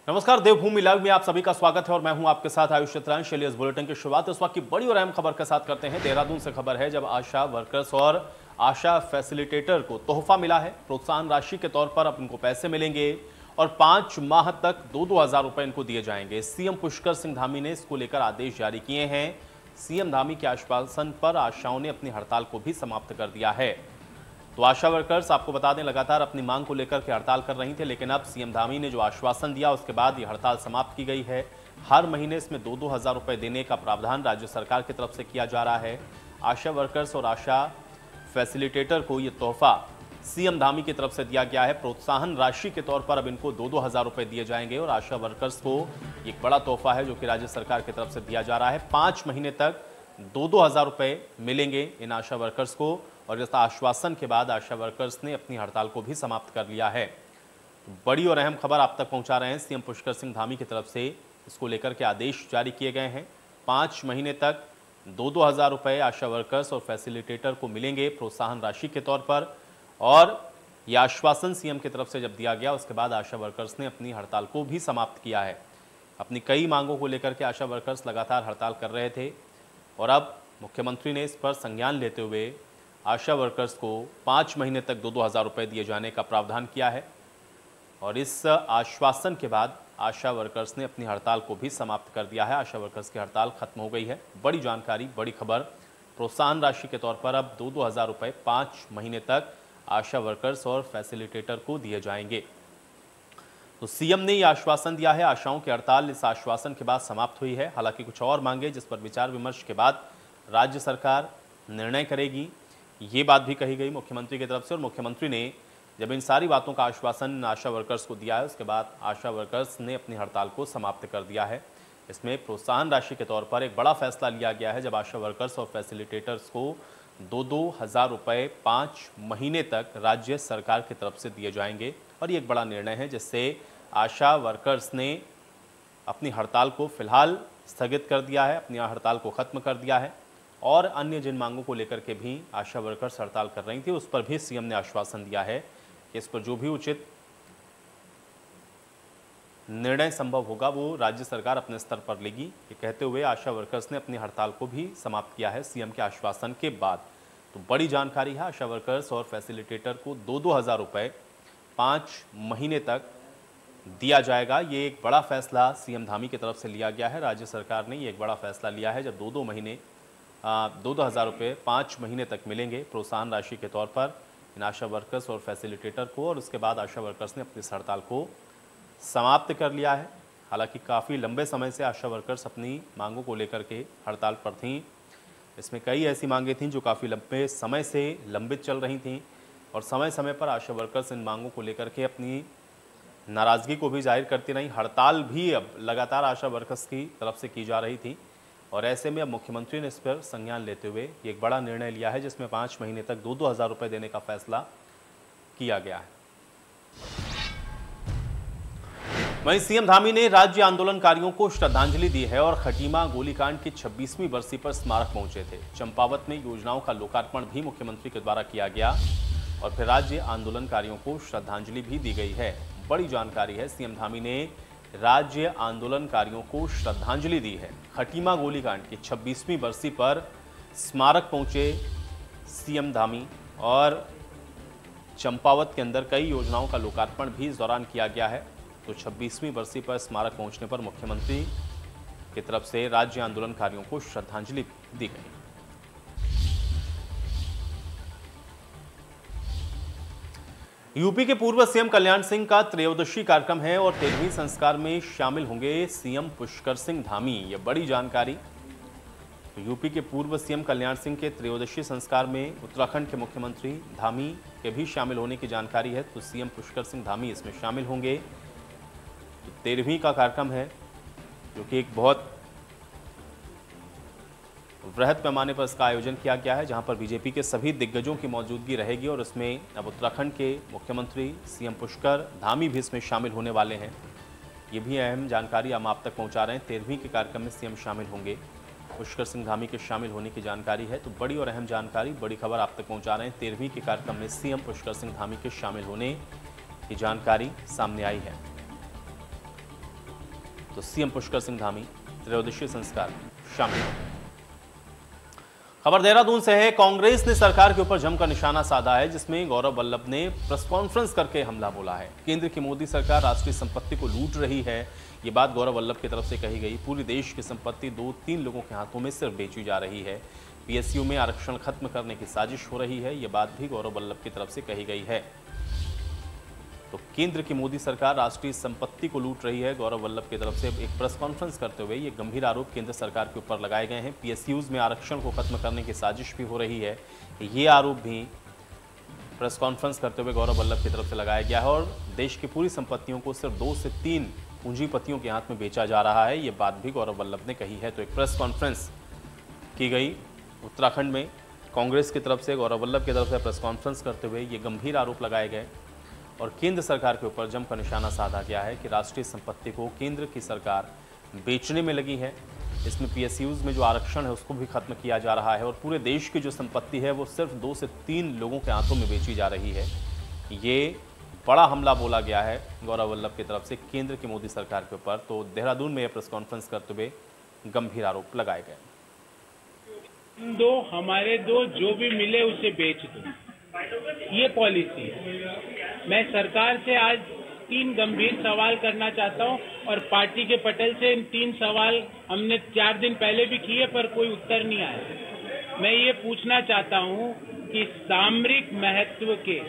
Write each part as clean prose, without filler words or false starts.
नमस्कार, देवभूमि लाइव में आप सभी का स्वागत है और मैं हूं आपके साथ आयुष चित्रांश। चलिए इस बुलेटिन की शुरुआत इस वक्त की बड़ी और अहम खबर के साथ करते हैं। देहरादून से खबर है, जब आशा वर्कर्स और आशा फैसिलिटेटर को तोहफा मिला है। प्रोत्साहन राशि के तौर पर अब इनको पैसे मिलेंगे और 5 माह तक 2-2 हजार रुपए इनको दिए जाएंगे। सीएम पुष्कर सिंह धामी ने इसको लेकर आदेश जारी किए हैं। सीएम धामी के आश्वासन पर आशाओं ने अपनी हड़ताल को भी समाप्त कर दिया है। तो आशा वर्कर्स आपको बता दें लगातार अपनी मांग को लेकर के हड़ताल कर रही थी, लेकिन अब सीएम धामी ने जो आश्वासन दिया उसके बाद ये हड़ताल समाप्त की गई है। हर महीने इसमें 2-2 हजार रुपए देने का प्रावधान राज्य सरकार की तरफ से किया जा रहा है। आशा वर्कर्स और आशा फैसिलिटेटर को ये तोहफा सीएम धामी की तरफ से दिया गया है। प्रोत्साहन राशि के तौर पर अब इनको 2-2 हजार रुपए दिए जाएंगे और आशा वर्कर्स को एक बड़ा तोहफा है जो कि राज्य सरकार की तरफ से दिया जा रहा है। 5 महीने तक 2-2 हजार रुपए मिलेंगे इन आशा वर्कर्स को और इस आश्वासन के बाद आशा वर्कर्स ने अपनी हड़ताल को भी समाप्त कर लिया है। बड़ी और अहम खबर आप तक पहुंचा रहे हैं। सीएम पुष्कर सिंह धामी की तरफ से इसको लेकर के आदेश जारी किए गए हैं। 5 महीने तक 2-2 हजार रुपए आशा वर्कर्स और फैसिलिटेटर को मिलेंगे प्रोत्साहन राशि के तौर पर। और यह आश्वासन सीएम की तरफ से जब दिया गया उसके बाद आशा वर्कर्स ने अपनी हड़ताल को भी समाप्त किया है। अपनी कई मांगों को लेकर के आशा वर्कर्स लगातार हड़ताल कर रहे थे और अब मुख्यमंत्री ने इस पर संज्ञान लेते हुए आशा वर्कर्स को 5 महीने तक 2-2 हजार रुपए दिए जाने का प्रावधान किया है। और इस आश्वासन के बाद आशा वर्कर्स ने अपनी हड़ताल को भी समाप्त कर दिया है। आशा वर्कर्स की हड़ताल खत्म हो गई है। बड़ी जानकारी, बड़ी खबर। प्रोत्साहन राशि के तौर पर अब 2-2 हजार रुपए 5 महीने तक आशा वर्कर्स और फैसिलिटेटर को दिए जाएंगे। तो सीएम ने यह आश्वासन दिया है। आशाओं की हड़ताल इस आश्वासन के बाद समाप्त हुई है। हालांकि कुछ और मांगे जिस पर विचार विमर्श के बाद राज्य सरकार निर्णय करेगी, ये बात भी कही गई मुख्यमंत्री की तरफ से। और मुख्यमंत्री ने जब इन सारी बातों का आश्वासन आशा वर्कर्स को दिया है उसके बाद आशा वर्कर्स ने अपनी हड़ताल को समाप्त कर दिया है। इसमें प्रोत्साहन राशि के तौर पर एक बड़ा फैसला लिया गया है। जब आशा वर्कर्स और फैसिलिटेटर्स को 2-2 हजार रुपये 5 महीने तक राज्य सरकार की तरफ से दिए जाएंगे और ये एक बड़ा निर्णय है जिससे आशा वर्कर्स ने अपनी हड़ताल को फिलहाल स्थगित कर दिया है, अपनी हड़ताल को खत्म कर दिया है। और अन्य जिन मांगों को लेकर के भी आशा वर्कर्स हड़ताल कर रही थी उस पर भी सीएम ने आश्वासन दिया है कि इस पर जो भी उचित निर्णय संभव होगा वो राज्य सरकार अपने स्तर पर लेगी। ये कहते हुए आशा वर्कर्स ने अपनी हड़ताल को भी समाप्त किया है सीएम के आश्वासन के बाद। तो बड़ी जानकारी है। आशा वर्कर्स और फैसिलिटेटर को 2-2 हजार रुपये 5 महीने तक दिया जाएगा। ये एक बड़ा फैसला सीएम धामी की तरफ से लिया गया है। राज्य सरकार ने ये एक बड़ा फैसला लिया है जब 2-2 महीने 2-2 हजार रुपये 5 महीने तक मिलेंगे प्रोत्साहन राशि के तौर पर इन आशा वर्कर्स और फैसिलिटेटर को। और उसके बाद आशा वर्कर्स ने अपनी इस हड़ताल को समाप्त कर लिया है। हालांकि काफ़ी लंबे समय से आशा वर्कर्स अपनी मांगों को लेकर के हड़ताल पर थीं। इसमें कई ऐसी मांगें थीं जो काफ़ी लंबे समय से लंबित चल रही थीं और समय समय पर आशा वर्कर्स इन मांगों को लेकर के अपनी नाराज़गी को भी जाहिर करती रहीं। हड़ताल भी अब लगातार आशा वर्कर्स की तरफ से की जा रही थी और ऐसे में अब मुख्यमंत्री ने इस पर संज्ञान लेते हुए एक बड़ा निर्णय लिया है जिसमें 5 महीने तक 2-2 हजार रुपये देने का फैसला किया गया है। वहीं सीएम धामी ने राज्य आंदोलनकारियों को श्रद्धांजलि दी है और खटीमा गोलीकांड की 26वीं बरसी पर स्मारक पहुंचे थे। चंपावत में योजनाओं का लोकार्पण भी मुख्यमंत्री के द्वारा किया गया और फिर राज्य आंदोलनकारियों को श्रद्धांजलि भी दी गई है। बड़ी जानकारी है। सीएम धामी ने राज्य आंदोलनकारियों को श्रद्धांजलि दी है। खटीमा गोलीकांड की 26वीं बरसी पर स्मारक पहुंचे सीएम धामी और चंपावत के अंदर कई योजनाओं का लोकार्पण भी इस दौरान किया गया है। तो 26वीं बरसी पर स्मारक पहुंचने पर मुख्यमंत्री की तरफ से राज्य आंदोलनकारियों को श्रद्धांजलि दी गई। यूपी के पूर्व सीएम कल्याण सिंह का त्रयोदशी कार्यक्रम है और 13वीं संस्कार में शामिल होंगे सीएम पुष्कर सिंह धामी। ये बड़ी जानकारी। यूपी के पूर्व सीएम कल्याण सिंह के त्रयोदशी संस्कार में उत्तराखंड के मुख्यमंत्री धामी के भी शामिल होने की जानकारी है। तो सीएम पुष्कर सिंह धामी इसमें शामिल होंगे। तो 13वीं का कार्यक्रम है जो कि एक बहुत वृहद पैमाने पर इसका आयोजन किया गया है, जहां पर बीजेपी के सभी दिग्गजों की मौजूदगी रहेगी और इसमें अब उत्तराखंड के मुख्यमंत्री सीएम पुष्कर धामी भी इसमें शामिल होने वाले हैं। ये भी अहम जानकारी हम आप तक पहुंचा रहे हैं। 13वीं के कार्यक्रम में सीएम शामिल होंगे, पुष्कर सिंह धामी के शामिल होने की जानकारी है। तो बड़ी और अहम जानकारी, बड़ी खबर आप तक पहुंचा रहे हैं। 13वीं के कार्यक्रम में सीएम पुष्कर सिंह धामी के शामिल होने की जानकारी सामने आई है। तो सीएम पुष्कर सिंह धामी त्रयोदशीय संस्कार शामिल होंगे। खबर देहरादून से है। कांग्रेस ने सरकार के ऊपर जमकर निशाना साधा है, जिसमें गौरव वल्लभ ने प्रेस कॉन्फ्रेंस करके हमला बोला है। केंद्र की मोदी सरकार राष्ट्रीय संपत्ति को लूट रही है, ये बात गौरव वल्लभ की तरफ से कही गई। पूरी देश की संपत्ति 2-3 लोगों के हाथों में सिर्फ बेची जा रही है। पीएसयू में आरक्षण खत्म करने की साजिश हो रही है, ये बात भी गौरव वल्लभ की तरफ से कही गई है। तो केंद्र की मोदी सरकार राष्ट्रीय संपत्ति को लूट रही है, गौरव वल्लभ की तरफ से एक प्रेस कॉन्फ्रेंस करते हुए ये गंभीर आरोप केंद्र सरकार के ऊपर लगाए गए हैं। पीएसयूज में आरक्षण को खत्म करने की साजिश भी हो रही है, ये आरोप भी प्रेस कॉन्फ्रेंस करते हुए गौरव वल्लभ की तरफ से लगाया गया है। और देश की पूरी संपत्तियों को सिर्फ 2 से 3 पूंजीपतियों के हाथ में बेचा जा रहा है, ये बात भी गौरव वल्लभ ने कही है। तो एक प्रेस कॉन्फ्रेंस की गई उत्तराखंड में कांग्रेस की तरफ से, गौरव वल्लभ की तरफ से प्रेस कॉन्फ्रेंस करते हुए ये गंभीर आरोप लगाए गए और केंद्र सरकार के ऊपर जमकर निशाना साधा गया है कि राष्ट्रीय संपत्ति को केंद्र की सरकार बेचने में लगी है। इसमें पीएसयूज में जो आरक्षण है उसको भी खत्म किया जा रहा है और पूरे देश की जो संपत्ति है वो सिर्फ 2 से 3 लोगों के हाथों में बेची जा रही है। ये बड़ा हमला बोला गया है गौरव वल्लभ की तरफ से केंद्र की मोदी सरकार के ऊपर। तो देहरादून में यह प्रेस कॉन्फ्रेंस करते हुए गंभीर आरोप लगाए गए। हमारे जो भी मिले उसे बेच दो, ये पॉलिसी है। मैं सरकार से आज 3 गंभीर सवाल करना चाहता हूं और पार्टी के पटेल से इन 3 सवाल हमने 4 दिन पहले भी किए पर कोई उत्तर नहीं आया। मैं ये पूछना चाहता हूं कि सामरिक महत्व के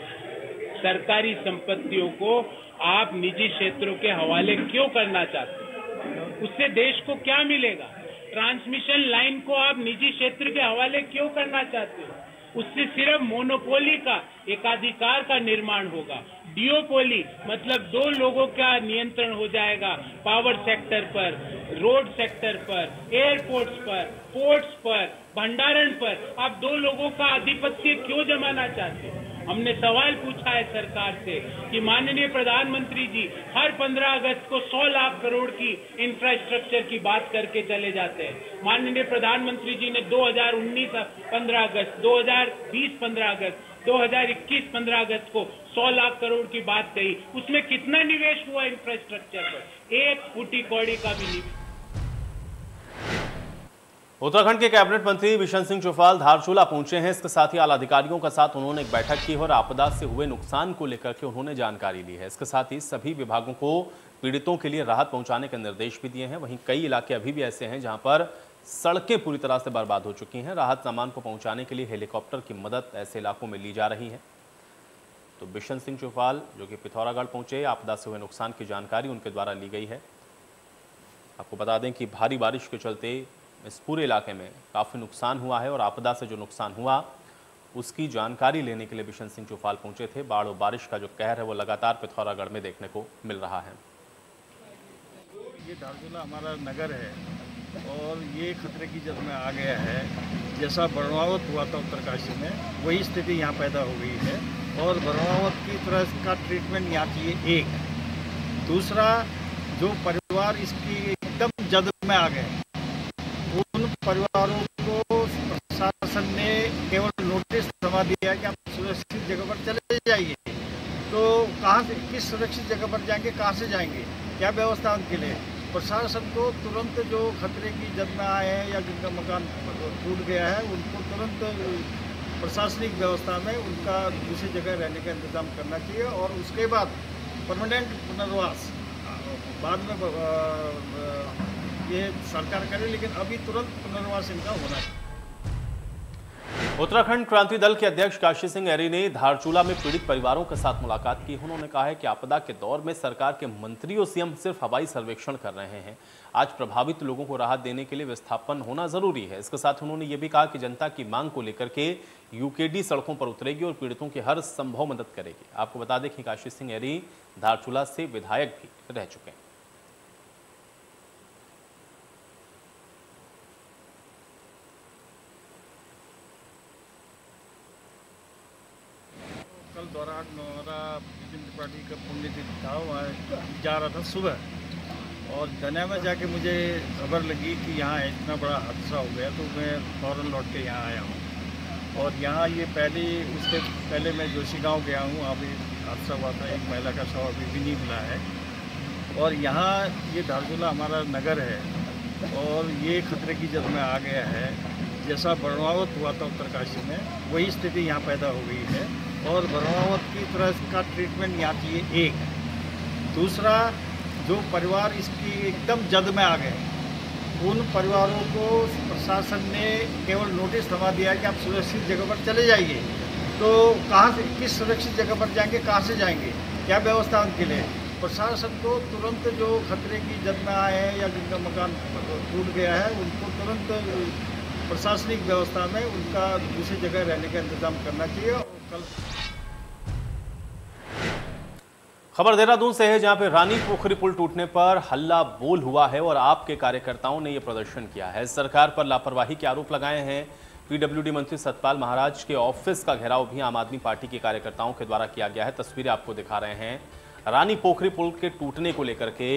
सरकारी संपत्तियों को आप निजी क्षेत्रों के हवाले क्यों करना चाहते हैं? उससे देश को क्या मिलेगा? ट्रांसमिशन लाइन को आप निजी क्षेत्र के हवाले क्यों करना चाहते हो? उससे सिर्फ मोनोपोली का, एकाधिकार का निर्माण होगा। डियोपोली मतलब 2 लोगों का नियंत्रण हो जाएगा पावर सेक्टर पर, रोड सेक्टर पर, एयरपोर्ट्स पर, पोर्ट्स पर, भंडारण पर। आप 2 लोगों का आधिपत्य क्यों जमाना चाहते हो? हमने सवाल पूछा है सरकार से कि माननीय प्रधानमंत्री जी हर 15 अगस्त को 100 लाख करोड़ की इंफ्रास्ट्रक्चर की बात करके चले जाते हैं। माननीय प्रधानमंत्री जी ने 2019 15 अगस्त, 2020 15 अगस्त, 2021 15 अगस्त को 100 लाख करोड़ की बात कही। उसमें कितना निवेश हुआ इंफ्रास्ट्रक्चर पर? 1 फुटी कौड़ी का भी निवेश। उत्तराखंड के कैबिनेट मंत्री बिशन सिंह चुफाल धारचूला पहुंचे हैं। इसके साथ ही आला अधिकारियों के साथ उन्होंने एक बैठक की और आपदा से हुए नुकसान को लेकर के उन्होंने जानकारी ली है। इसके साथ ही सभी विभागों को पीड़ितों के लिए राहत पहुंचाने के निर्देश भी दिए हैं। वहीं कई इलाके अभी भी ऐसे हैं जहां पर सड़कें पूरी तरह से बर्बाद हो चुकी हैं। राहत सामान को पहुंचाने के लिए हेलीकॉप्टर की मदद ऐसे इलाकों में ली जा रही है। तो बिशन सिंह चुफाल जो कि पिथौरागढ़ पहुंचे, आपदा से हुए नुकसान की जानकारी उनके द्वारा ली गई है। आपको बता दें कि भारी बारिश के चलते इस पूरे इलाके में काफ़ी नुकसान हुआ है और आपदा से जो नुकसान हुआ उसकी जानकारी लेने के लिए बिशन सिंह चुफाल पहुंचे थे। बाढ़ और बारिश का जो कहर है वो लगातार पिथौरागढ़ में देखने को मिल रहा है। ये धारचूला हमारा नगर है और ये खतरे की जद में आ गया है। जैसा बरनावत हुआ था उत्तरकाशी में, वही स्थिति यहाँ पैदा हो गई है और बरनावत की तरह का ट्रीटमेंट यहाँ चाहिए। एक दूसरा, जो परिवार इसकी एकदम जद में आ गए उन परिवारों को प्रशासन ने केवल नोटिस थमा दिया कि आप सुरक्षित जगह पर चले जाइए। तो कहाँ से, किस सुरक्षित जगह पर जाएंगे, कहाँ से जाएंगे, क्या व्यवस्था उनके लिए? प्रशासन को तुरंत जो खतरे की जद में आए हैं या जिनका मकान टूट गया है उनको तुरंत प्रशासनिक व्यवस्था में उनका दूसरी जगह रहने का इंतजाम करना चाहिए और उसके बाद परमानेंट पुनर्वास बाद में ये सरकार करे, लेकिन अभी तुरंत पुनर्वास इनका होना चाहिए। उत्तराखंड क्रांति दल के अध्यक्ष काशी सिंह ऐरी ने धारचूला में पीड़ित परिवारों के साथ मुलाकात की। उन्होंने कहा है कि आपदा के दौर में सरकार के मंत्री और सीएम सिर्फ हवाई सर्वेक्षण कर रहे हैं। आज प्रभावित लोगों को राहत देने के लिए विस्थापन होना जरूरी है। इसके साथ उन्होंने ये भी कहा कि जनता की मांग को लेकर के यूकेडी सड़कों पर उतरेगी और पीड़ितों की हर संभव मदद करेगी। आपको बता दें कि काशी सिंह ऐरी धारचूला से विधायक भी रह चुके हैं। कल दौरान हमारा पार्टी का पुण्यतिथि था, वहाँ जा रहा था सुबह और धनिया में जाके मुझे खबर लगी कि यहाँ इतना बड़ा हादसा हो गया, तो मैं फौरन लौट के यहाँ आया हूँ। और यहाँ ये उसके पहले मैं जोशी गांव गया हूँ, वहाँ भी हादसा हुआ था। एक महिला का शव अभी भी नहीं मिला है। और यहाँ ये धारचूला हमारा नगर है और ये खतरे की जद में आ गया है। जैसा बर्नावत हुआ था उत्तरकाशी में, वही स्थिति यहाँ पैदा हो गई है और बर्नावत की तरह का ट्रीटमेंट यहाँ चाहिए। एक दूसरा, जो परिवार इसकी एकदम जद में आ गए, उन परिवारों को प्रशासन ने केवल नोटिस थमा दिया कि आप सुरक्षित जगह पर चले जाइए। तो कहाँ से, किस सुरक्षित जगह पर जाएंगे, कहाँ से जाएंगे, क्या व्यवस्था उनके लिए? प्रशासन को तुरंत जो खतरे की जद में आए हैं या जिनका मकान टूट गया है, उनको तुरंत प्रशासनिक व्यवस्था में उनका दूसरी जगह रहने का इंतजाम करना चाहिए। कल खबर देहरादून से है, जहां पे रानी पोखरी पुल टूटने पर हल्ला बोल हुआ है और आपके कार्यकर्ताओं ने यह प्रदर्शन किया है। सरकार पर लापरवाही के आरोप लगाए हैं। पीडब्ल्यूडी मंत्री सतपाल महाराज के ऑफिस का घेराव भी आम आदमी पार्टी के कार्यकर्ताओं के द्वारा किया गया है। तस्वीरें आपको दिखा रहे हैं। रानी पोखरी पुल के टूटने को लेकर के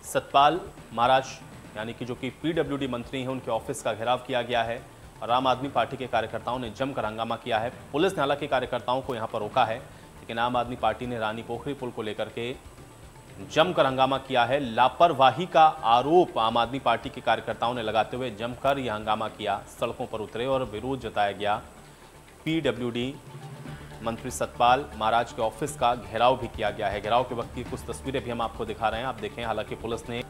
सतपाल महाराज यानी कि जो कि पीडब्ल्यूडी मंत्री हैं, उनके ऑफिस का घेराव किया गया है और आम आदमी पार्टी के कार्यकर्ताओं ने जमकर हंगामा किया है। पुलिस ने हालांकि कार्यकर्ताओं को यहां पर रोका है, लेकिन आम आदमी पार्टी ने रानी पोखरी पुल को लेकर के जमकर हंगामा किया है। लापरवाही का आरोप आम आदमी पार्टी के कार्यकर्ताओं ने लगाते हुए जमकर यह हंगामा किया, सड़कों पर उतरे और विरोध जताया गया। पीडब्ल्यूडी मंत्री सतपाल महाराज के ऑफिस का घेराव भी किया गया है। घेराव के वक्त की कुछ तस्वीरें भी हम आपको दिखा रहे हैं, आप देखें। हालांकि पुलिस ने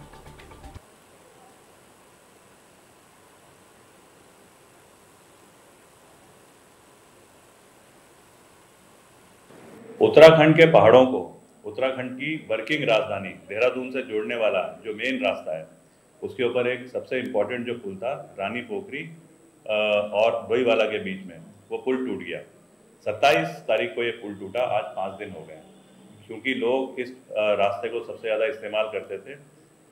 उत्तराखंड के पहाड़ों को उत्तराखंड की वर्किंग राजधानी देहरादून से जोड़ने वाला जो मेन रास्ता है, उसके ऊपर एक सबसे इम्पोर्टेंट जो पुल था रानी पोखरी और डोईवाला के बीच में, वो पुल टूट गया। 27 तारीख को ये पुल टूटा, आज 5 दिन हो गए। क्योंकि लोग इस रास्ते को सबसे ज़्यादा इस्तेमाल करते थे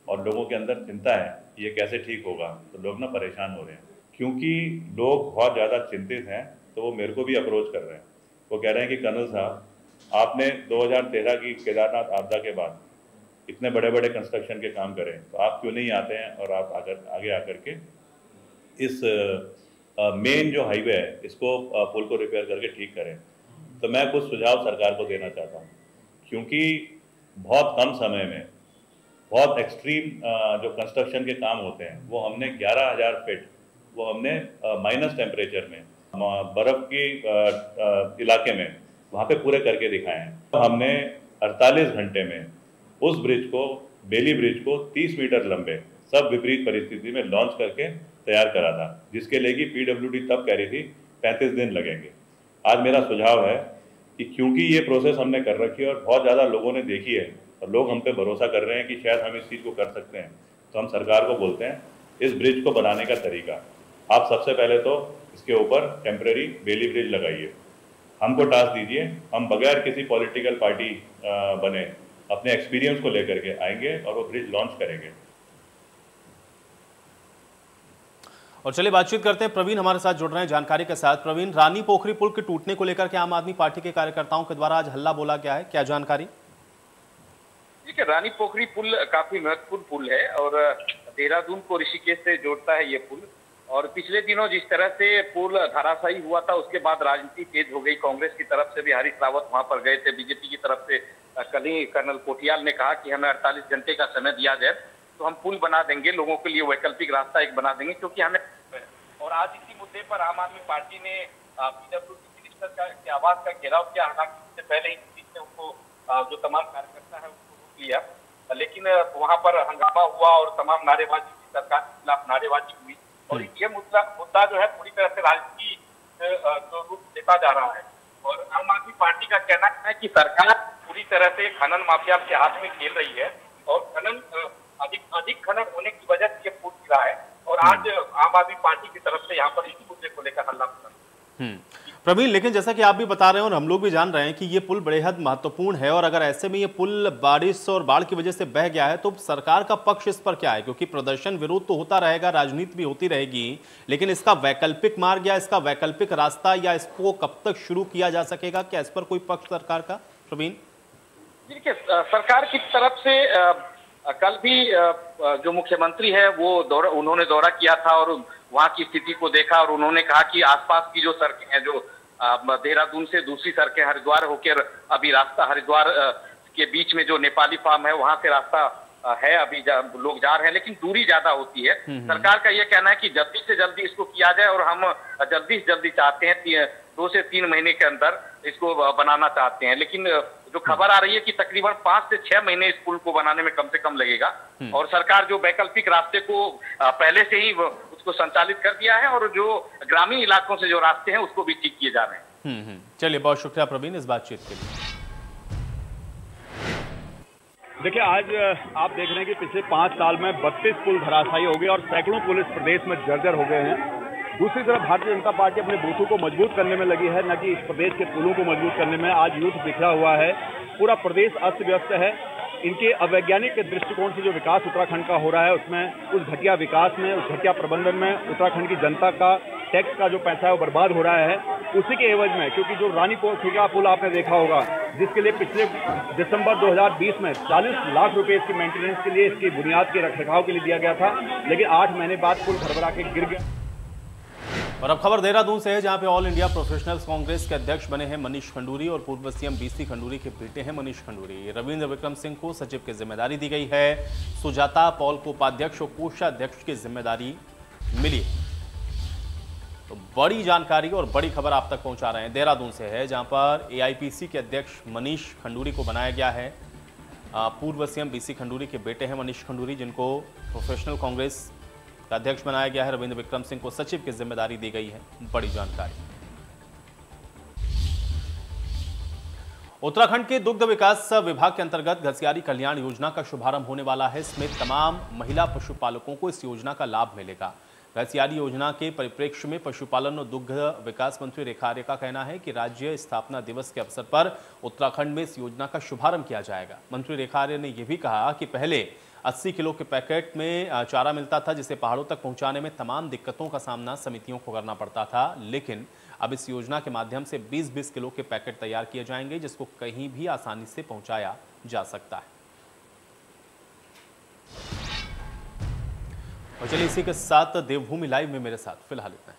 और लोगों के अंदर चिंता है ये कैसे ठीक होगा, तो लोग ना परेशान हो रहे हैं। क्योंकि लोग बहुत ज़्यादा चिंतित हैं, तो वो मेरे को भी अप्रोच कर रहे हैं। वो कह रहे हैं कि कर्नल साहब, आपने 2013 की केदारनाथ आपदा के बाद इतने बड़े बड़े कंस्ट्रक्शन के काम करें, तो आप क्यों नहीं आते हैं और आप आगे आकर के इस मेन जो हाईवे है इसको पुल को रिपेयर करके ठीक करें। तो मैं कुछ सुझाव सरकार को देना चाहता हूँ। क्योंकि बहुत कम समय में बहुत एक्सट्रीम जो कंस्ट्रक्शन के काम होते हैं, वो हमने 11,000 फीट, वो हमने माइनस टेम्परेचर में बर्फ़ की इलाके में वहाँ पे पूरे करके दिखाए हैं। तो हमने 48 घंटे में उस ब्रिज को, बेली ब्रिज को 30 मीटर लंबे सब विपरीत परिस्थिति में लॉन्च करके तैयार करा था, जिसके लिए कि पीडब्ल्यूडी तब कह रही थी 35 दिन लगेंगे। आज मेरा सुझाव है कि क्योंकि ये प्रोसेस हमने कर रखी है और बहुत ज़्यादा लोगों ने देखी है और लोग हम पे भरोसा कर रहे हैं कि शायद हम इस चीज़ को कर सकते हैं, तो हम सरकार को बोलते हैं इस ब्रिज को बनाने का तरीका, आप सबसे पहले तो इसके ऊपर टेम्परेरी बेली ब्रिज लगाइए, हमको टास्क दीजिए, हम बगैर किसी पॉलिटिकल पार्टी बने अपने एक्सपीरियंस को लेकर के आएंगे और वो ब्रिज लॉन्च करेंगे। और चलिए बातचीत करते हैं, प्रवीण हमारे साथ जुड़ रहे हैं जानकारी के साथ। प्रवीण, रानी पोखरी पुल के टूटने को लेकर के आम आदमी पार्टी के कार्यकर्ताओं के द्वारा आज हल्ला बोला गया है, क्या जानकारी? देखिए, रानी पोखरी पुल काफी महत्वपूर्ण पुल है और देहरादून को ऋषिकेश से जोड़ता है ये पुल। और पिछले दिनों जिस तरह से पुल धराशायी हुआ था, उसके बाद राजनीति तेज हो गई। कांग्रेस की तरफ से भी हरीश रावत वहां पर गए थे, बीजेपी की तरफ से कल ही कर्नल कोठियाल ने कहा कि हमें 48 घंटे का समय दिया जाए तो हम पुल बना देंगे, लोगों के लिए वैकल्पिक रास्ता एक बना देंगे, क्योंकि हमें। और आज इसी मुद्दे पर आम आदमी पार्टी ने पीडब्ल्यूडी मिनिस्टर के आवास का घेराव किया। हालांकि इससे पहले ही पुलिस ने उनको जो तमाम कार्यकर्ता है उसको रोक लिया, लेकिन वहां पर हंगामा हुआ और तमाम नारेबाजी, सरकार के खिलाफ नारेबाजी हुई। और ये मुद्दा जो है पूरी तरह से राजनीति जो रूप लेता जा रहा है। और आम आदमी पार्टी का कहना है कि सरकार पूरी तरह से खनन माफिया के हाथ में खेल रही है और खनन अधिक खनन होने की वजह से ये पुल गिरा है। और आज आम आदमी पार्टी की तरफ से यहाँ पर इसी मुद्दे को लेकर हल्ला हुआ। प्रवीण, लेकिन जैसा कि आप भी बता रहे हैं और हम लोग भी जान रहे हैं कि ये पुल बेहद महत्वपूर्ण है और अगर ऐसे में ये पुल बारिश और बाढ़ की वजह से बह गया है तो सरकार का पक्ष इस पर क्या है? क्योंकि प्रदर्शन विरोध तो होता रहेगा, राजनीति भी होती रहेगी, लेकिन इसका वैकल्पिक मार्ग या इसका वैकल्पिक रास्ता या इसको कब तक शुरू किया जा सकेगा, क्या इस पर कोई पक्ष सरकार का? प्रवीण, देखिए, सरकार की तरफ से कल भी जो मुख्यमंत्री है वो उन्होंने दौरा किया था और वहाँ की स्थिति को देखा और उन्होंने कहा कि आसपास की जो सड़कें हैं, जो देहरादून से दूसरी सड़कें हरिद्वार होकर अभी रास्ता हरिद्वार के बीच में जो नेपाली फार्म है वहां से रास्ता है, अभी लोग जा रहे हैं, लेकिन दूरी ज्यादा होती है। सरकार का यह कहना है कि जल्दी से जल्दी इसको किया जाए और हम जल्दी से जल्दी चाहते हैं 2 से 3 महीने के अंदर इसको बनाना चाहते हैं। लेकिन जो खबर आ रही है कि तकरीबन 5 से 6 महीने इस पुल को बनाने में कम से कम लगेगा। और सरकार जो वैकल्पिक रास्ते को पहले से ही उसको संचालित कर दिया है और जो ग्रामीण इलाकों से जो रास्ते हैं उसको भी ठीक किए जा रहे हैं। चलिए, बहुत शुक्रिया प्रवीण इस बातचीत के लिए। देखिए, आज आप देख रहे हैं कि पिछले 5 साल में 32 पुल धराशायी हो गए और सैकड़ों पुल इस प्रदेश में जर्जर हो गए हैं। दूसरी तरफ भारतीय जनता पार्टी अपने बूथों को मजबूत करने में लगी है, न कि इस प्रदेश के पुलों को मजबूत करने में। आज यूथ बिखरा हुआ है, पूरा प्रदेश अस्त व्यस्त है। इनके अवैज्ञानिक दृष्टिकोण से जो विकास उत्तराखंड का हो रहा है, उसमें उस घटिया विकास में, उस घटिया प्रबंधन में उत्तराखंड की जनता का टैक्स का जो पैसा है वो बर्बाद हो रहा है। उसी के एवज में, क्योंकि जो रानी पोखरी पुल आपने देखा होगा, जिसके लिए पिछले दिसंबर 2020 में 40 लाख रुपए इसकी मेंटेनेंस के लिए, इसकी बुनियाद के रखरखाव के लिए दिया गया था, लेकिन 8 महीने बाद पुल भरभरा के गिर गया। और अब खबर देहरादून से है, जहां पे ऑल इंडिया प्रोफेशनल्स कांग्रेस के अध्यक्ष बने हैं मनीष खंडूरी और पूर्व सीएम बीसी खंडूरी के बेटे हैं मनीष खंडूरी। रविंद्र विक्रम सिंह को सचिव की जिम्मेदारी दी गई है। सुजाता पॉल को उपाध्यक्ष और कोषाध्यक्ष की जिम्मेदारी मिली। तो बड़ी जानकारी और बड़ी खबर आप तक पहुंचा रहे हैं देहरादून से है, जहां पर एआईपीसी के अध्यक्ष मनीष खंडूरी को बनाया गया है। पूर्व सीएम बीसी खंडूरी के बेटे हैं मनीष खंडूरी, जिनको प्रोफेशनल कांग्रेस का अध्यक्ष बनाया गया है। रविंद्र विक्रम सिंह को सचिव की जिम्मेदारी दी गई है। बड़ी जानकारी। उत्तराखंड के दुग्ध विकास विभाग के अंतर्गत घसियारी कल्याण योजना का शुभारंभ होने वाला है। इसमें तमाम महिला पशुपालकों को इस योजना का लाभ मिलेगा। घसियारी योजना के परिप्रेक्ष्य में पशुपालन और दुग्ध विकास मंत्री रेखा आर्य का कहना है कि राज्य स्थापना दिवस के अवसर पर उत्तराखंड में इस योजना का शुभारंभ किया जाएगा। मंत्री रेखा आर्य ने यह भी कहा कि पहले 80 किलो के पैकेट में चारा मिलता था, जिसे पहाड़ों तक पहुंचाने में तमाम दिक्कतों का सामना समितियों को करना पड़ता था, लेकिन अब इस योजना के माध्यम से 20-20 किलो के पैकेट तैयार किए जाएंगे, जिसको कहीं भी आसानी से पहुंचाया जा सकता है। और चलिए, इसी के साथ देवभूमि लाइव में मेरे साथ फिलहाल इतना है।